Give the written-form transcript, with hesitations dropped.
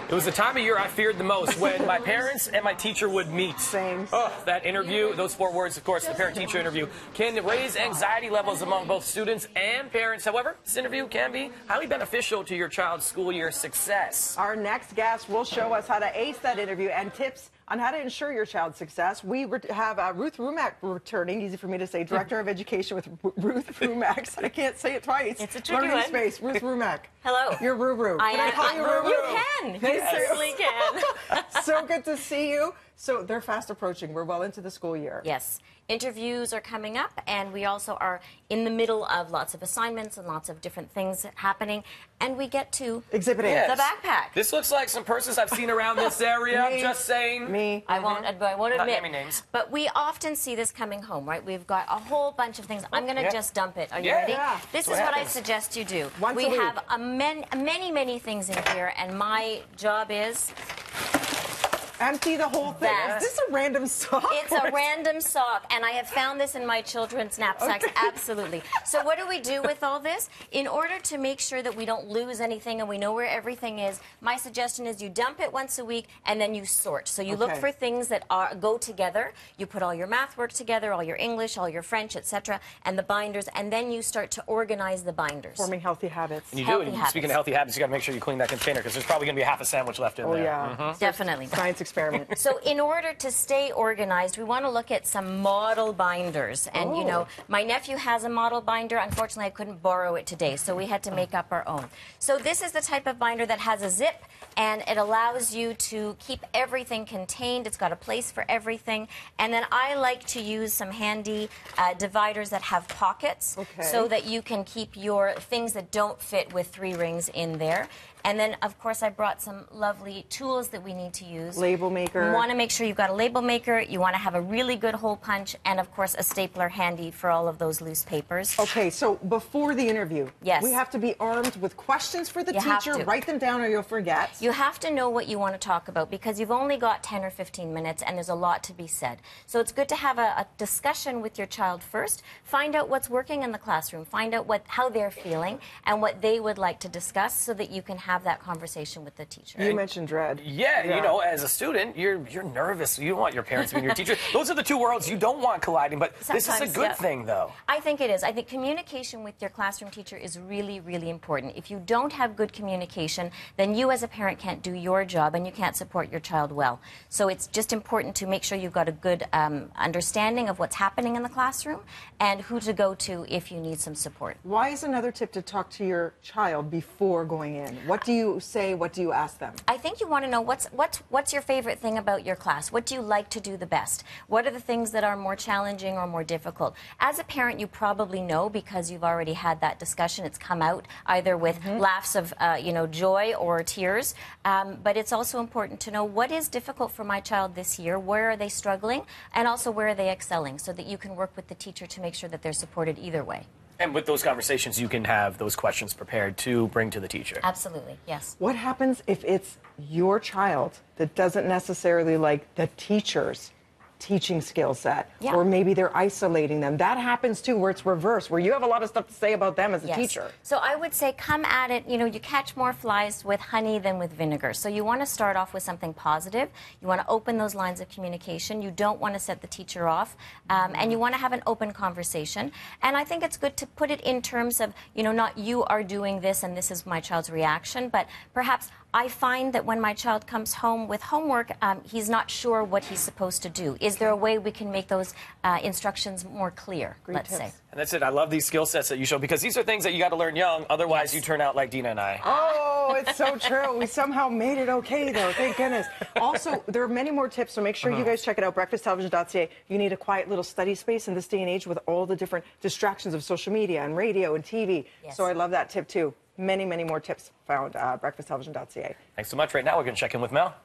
It was the time of year I feared the most, when my parents and my teacher would meet. Same. Oh, that interview, those 4 words, of course, the parent-teacher interview, can raise anxiety levels among both students and parents. However, this interview can be highly beneficial to your child's school year success. Our next guest will show us how to ace that interview and tips on how to ensure your child's success. We have Ruth Rumack returning, easy for me to say, Director of Education with Ruth Rumack. I can't say it twice. It's a tricky Learning one. Space, Ruth Rumack. Hello. You're Ruru. Can I call you Ruru? You can. You certainly can. So good to see you. So they're fast approaching. We're well into the school year. Yes. Interviews are coming up, and we also are in the middle of lots of assignments and lots of different things happening, and we get to Exhibit A. the backpack. This looks like some persons I've seen around this area. I'm just saying. Me. I won't admit. naming names. But we often see this coming home, right? We've got a whole bunch of things. I'm going to just dump it. Are you ready? Yeah. This That's is what what I happens. suggest you do. Once we a week. have many things in here, and my job is... Empty the whole thing. That. Is this a random sock? It's a random sock, and I have found this in my children's knapsacks, absolutely. So what do we do with all this? In order to make sure that we don't lose anything and we know where everything is, my suggestion is you dump it once a week and then you sort. So you look for things that go together. You put all your math work together, all your English, all your French, etc., and the binders, and then you start to organize the binders. Forming healthy habits. And you Healthy do. habits. Speaking of healthy habits, you got to make sure you clean that container, because there's probably going to be half a sandwich left in there. Oh, yeah. Definitely. Science experiment. So in order to stay organized, we want to look at some model binders. And, you know, my nephew has a model binder. Unfortunately, I couldn't borrow it today, so we had to make up our own. So this is the type of binder that has a zip, and it allows you to keep everything contained. It's got a place for everything. And then I like to use some handy dividers that have pockets, so that you can keep your things that don't fit with 3 rings in there. And then, of course, I brought some lovely tools that we need to use. Label maker. You want to make sure you've got a label maker. You want to have a really good hole punch, and, of course, a stapler handy for all of those loose papers. Okay, so before the interview, Yes. we have to be armed with questions for the You have teacher. to. Write them down or you'll forget. You have to know what you want to talk about, because you've only got 10 or 15 minutes and there's a lot to be said. So it's good to have a discussion with your child first. Find out what's working in the classroom. Find out how they're feeling and what they would like to discuss, so that you can have that conversation with the teacher. You mentioned dread. Yeah, you know, as a student, you're nervous. You don't want your parents being your teacher. Those are the 2 worlds you don't want colliding, but this is a Sometimes, good yeah. thing, though. I think it is. I think communication with your classroom teacher is really, really important. If you don't have good communication, then you as a parent can't do your job and you can't support your child well. So it's just important to make sure you've got a good understanding of what's happening in the classroom and who to go to if you need some support. Why is another tip to talk to your child before going in? What do you say? What do you ask them? I think you want to know what's your favorite thing about your class? What do you like to do the best? What are the things that are more challenging or more difficult? As a parent, you probably know, because you've already had that discussion. It's come out either with laughs of joy or tears. But it's also important to know what is difficult for my child this year. Where are they struggling? And also where are they excelling? So that you can work with the teacher to make sure that they're supported either way. And with those conversations, you can have those questions prepared to bring to the teacher. Absolutely, yes. What happens if it's your child that doesn't necessarily like the teacher's teaching skill set? Yeah. Or maybe they're isolating them. That happens too, where it's reversed, where you have a lot of stuff to say about them as a teacher. So I would say come at it, you catch more flies with honey than with vinegar. So you want to start off with something positive. You want to open those lines of communication. You don't want to set the teacher off. And you want to have an open conversation. And I think it's good to put it in terms of, not you are doing this and this is my child's reaction, but perhaps I find that when my child comes home with homework, he's not sure what he's supposed to do. Is there a way we can make those instructions more clear, let's say? And that's it. I love these skill sets that you show, because these are things that you got to learn young. Otherwise, you turn out like Dina and I. Oh, it's so true. We somehow made it okay, though. Thank goodness. Also, there are many more tips, so make sure you guys check it out, breakfasttelevision.ca. You need a quiet little study space in this day and age with all the different distractions of social media and radio and TV. Yes. So I love that tip, too. Many more tips found breakfasttelevision.ca. Thanks so much. Right now, we're going to check in with Mel.